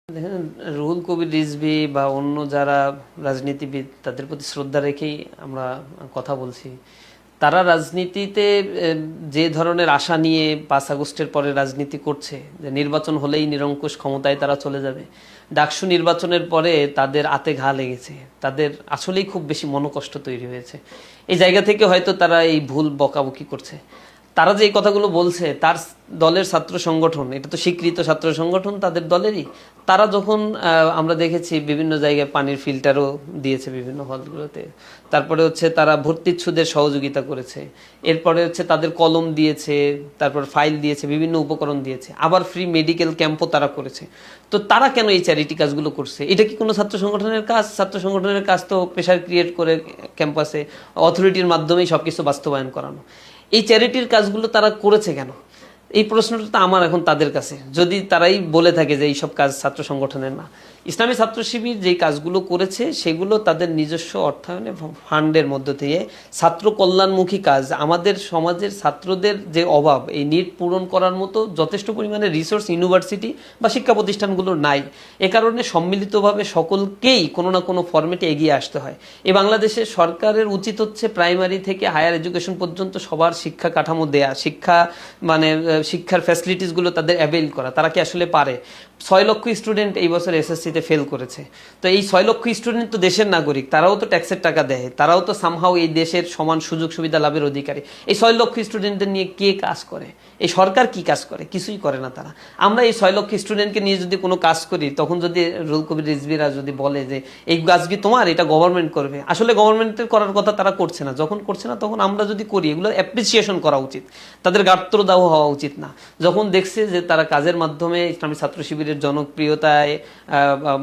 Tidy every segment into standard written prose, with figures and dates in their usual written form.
দেখেন, রুহুল কবির রিজভী বা অন্য যারা রাজনীতিবিদ তাদের প্রতি শ্রদ্ধা রেখেই আমরা কথা বলছি। তারা রাজনীতিতে যে ধরনের আশা নিয়ে 5 আগস্টের পরে রাজনীতি করছে, যে নির্বাচন হলেই নিরঙ্কুশ ক্ষমতায় তারা চলে যাবে, ডাকসু নির্বাচনের পরে তাদের আতে ঘা লেগেছে, তাদের আসলেই খুব বেশি মনোকষ্ট তৈরি হয়েছে। এই জায়গা থেকে হয়তো তারা এই ভুল বকাবকি করছে। তারা যে এই কথাগুলো বলছে, তার দলের ছাত্র সংগঠন, এটা তো স্বীকৃত ছাত্র সংগঠন তাদের দলেরই, তারা যখন আমরা দেখেছি বিভিন্ন জায়গায় পানির ফিল্টারও দিয়েছে বিভিন্ন হলগুলোতে, তারপরে হচ্ছে তারা ভর্তিচ্ছুদের সহযোগিতা করেছে, এরপরে হচ্ছে তাদের কলম দিয়েছে, তারপর ফাইল দিয়েছে, বিভিন্ন উপকরণ দিয়েছে, আবার ফ্রি মেডিকেল ক্যাম্পও তারা করেছে। তো তারা কেন এই চ্যারিটি কাজগুলো করছে? এটা কি কোনো ছাত্র সংগঠনের কাজ? ছাত্র সংগঠনের কাজ তো প্রেশার ক্রিয়েট করে ক্যাম্পাসে অথরিটির মাধ্যমেই সবকিছু বাস্তবায়ন করানো। এই চ্যারিটির কাজগুলো তারা করেছে কেন? এই প্রশ্নটা তো আমার এখন তাদের কাছে, যদি তারাই বলে থাকে যে এইসব কাজ ছাত্র সংগঠনের না। ইসলামী ছাত্র শিবির যেই কাজগুলো করেছে সেগুলো তাদের নিজস্ব অর্থায়নে ফান্ডের মধ্য দিয়ে ছাত্র কল্যাণমুখী কাজ। আমাদের সমাজের ছাত্রদের যে অভাব, এই নিড পূরণ করার মতো যথেষ্ট পরিমাণে রিসোর্স ইউনিভার্সিটি বা শিক্ষা প্রতিষ্ঠানগুলোর নাই। এ কারণে সম্মিলিতভাবে সকলকেই কোনো না কোনো ফরম্যাটে এগিয়ে আসতে হয়। এই বাংলাদেশে সরকারের উচিত হচ্ছে প্রাইমারি থেকে হায়ার এডুকেশন পর্যন্ত সবার শিক্ষা কাঠামো দেয়া, শিক্ষার ফ্যাসিলিটিসগুলো তাদের অ্যাভেল করা। তারা কি আসলে পারে? 6 লক্ষ স্টুডেন্ট এই বছর এসএসসিতে ফেল করেছে। তো এই 6 লক্ষ স্টুডেন্ট তো দেশের নাগরিক, তারাও তো ট্যাক্সের টাকা দেয়, তারাও তো সামহাও এই দেশের সমান সুযোগ সুবিধা লাভের অধিকারী। এই 6 লক্ষ স্টুডেন্টদের নিয়ে কে কাজ করে? এই সরকার কি কাজ করে? কিছুই করে না তারা। আমরা এই 6 লক্ষ স্টুডেন্টকে নিয়ে যদি কোনো কাজ করি, তখন যদি রুহুল কবির রিজভীরা যদি বলে যে এই কাজ কি তোমার, এটা গভর্নমেন্ট করবে, আসলে গভর্নমেন্টের করার কথা তারা করছে না। যখন করছে না তখন আমরা যদি করি, এগুলো অ্যাপ্রিসিয়েশন করা উচিত, তাদের গাত্র দেওয়া হওয়া উচিত না। যখন দেখছে যে তারা কাজের মাধ্যমে ইসলামী ছাত্র শিবিরের জনপ্রিয়তায়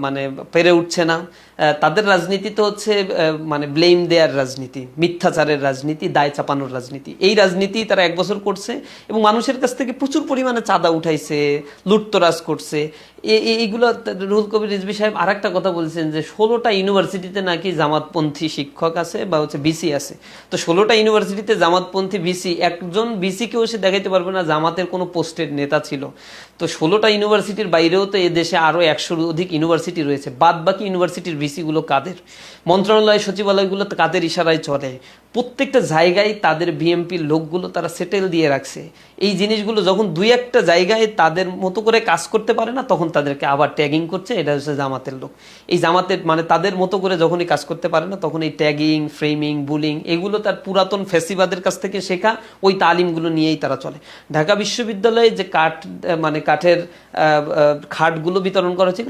মানে পেরে উঠছে না, তাদের রাজনীতি তো হচ্ছে মানে ব্লেম দেয়ার রাজনীতি, মিথ্যাচারের রাজনীতি, দায় চাপানোর রাজনীতি। এই রাজনীতি তারা 1 বছর করছে এবং মানুষের কাছ থেকে প্রচুর পরিমাণে চাঁদা উঠাইছে, লুটতরাজ করছে। এইগুলো রুহুল কবির রিজভী সাহেব আর একটা কথা বলছেন যে 16টা ইউনিভার্সিটিতে নাকি জামাতপন্থী শিক্ষক আছে বা হচ্ছে বিসি আছে। তো 16টা ইউনিভার্সিটিতে জামাতপন্থী বিসি, একজন বিসিকেও সে দেখাইতে পারবে না জামাতের কোনো পোস্টের নেতা ছিল। তো 16টা ইউনিভার্সিটির বাইরেও তো এদেশে আরও 100-র অধিক ইউনিভার্সিটি রয়েছে। বাদ বাকি ইউনিভার্সিটির বিসিগুলো কাদের? মন্ত্রণালয় সচিবালয়গুলো কাদের ইশারায় চলে? প্রত্যেকটা জায়গায় তাদের বিএমপির লোকগুলো তারা সেটেল দিয়ে রাখছে। এই জিনিসগুলো যখন 2-1টা জায়গায় তাদের মতো করে কাজ করতে পারে না, তখন তাদেরকে আবার ট্যাগিং করছে, এটা হচ্ছে জামাতের লোক। এই জামাতের মানে তাদের মতো করে যখনই কাজ করতে পারে না, তখন এই ট্যাগিং, ফ্রেমিং, বুলিং, এগুলো তার পুরাতন ফ্যাসিবাদের কাছ থেকে শেখা ওই তালিমগুলো নিয়েই তারা চলে। ঢাকা বিশ্ববিদ্যালয়ে যে কাঠের খাটগুলো বিতরণ করা হচ্ছে,